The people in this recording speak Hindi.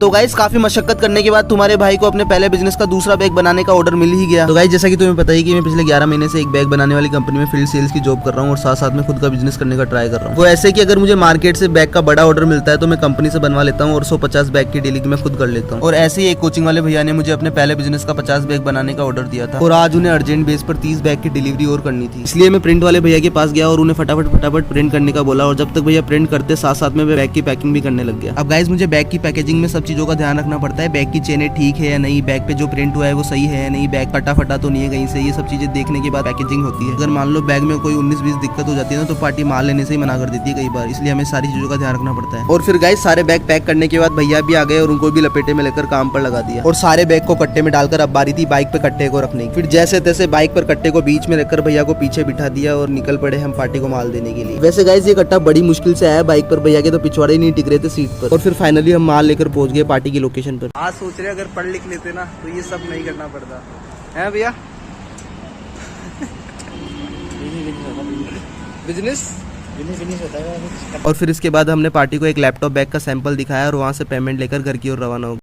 तो गाइस काफी मशक्कत करने के बाद तुम्हारे भाई को अपने पहले बिजनेस का दूसरा बैग बनाने का ऑर्डर मिल ही गया। तो गाइस जैसा कि तुम्हें पता ही कि मैं पिछले 11 महीने से एक बैग बनाने वाली कंपनी में फील्ड सेल्स की जॉब कर रहा हूँ और साथ साथ में खुद का बिजनेस करने का ट्राई कर रहा हूँ। वो ऐसे कि अगर मुझे मार्केट से बैग का बड़ा ऑर्डर मिलता है तो मैं कंपनी से बनवा लेता हूँ और 150 बैग की डीलिंग मैं खुद कर लेता हूँ। और ऐसे ही एक कोचिंग वाले भैया ने मुझे अपने पहले बिजनेस का 50 बैग बनाने का ऑर्डर दिया था और आज उन्हें अर्जेंट बेस पर 30 बैग की डिलीवरी और करनी थी। इसलिए मैं प्रिंट वाले भैया के पास गया और उन्हें फटाफट प्रिंट करने का बोला और जब तक भैया प्रिंट करते साथ साथ में बैग की पैकिंग भी करने लग गया। अब गाइस मुझे बैग की पैकेजिंग में सब चीजों का ध्यान रखना पड़ता है। बैग की चेनें ठीक है या नहीं, बैग पे जो प्रिंट हुआ है वो सही है या नहीं, बैग फटा तो नहीं है कहीं से, ये सब चीजें देखने के बाद पैकेजिंग होती है। अगर मान लो बैग में कोई 19-20 दिक्कत हो जाती है ना तो पार्टी माल लेने से ही मना कर देती है कई बार, इसलिए हमें सारी चीजों का ध्यान रखना पड़ता है। और फिर गाइस सारे बैग पैक करने के बाद भैया भी आ गए और उनको भी लपेटे में लेकर काम पर लगा दिया और सारे बैग को कट्टे में डालकर अब बारी थी बाइक पे कट्टे को रखने की। फिर जैसे तैसे बाइक पर कट्टे को बीच में रखकर भैया को पीछे बिठा दिया और निकल पड़े हम पार्टी को माल देने के लिए। वैसे गाइस ये कट्टा बड़ी मुश्किल से आया बाइक पर, भैया के तो पिछवाड़े नहीं टिक रहे थे सीट पर। और फिर फाइनली हम माल लेकर पहुंच गए पार्टी की लोकेशन पर। आज सोच रहे अगर पढ़ लिख लेते ना तो ये सब नहीं करना पड़ता है भैया। बिजनेस होता है। और फिर इसके बाद हमने पार्टी को एक लैपटॉप बैग का सैंपल दिखाया और वहां से पेमेंट लेकर घर की ओर रवाना हो गए।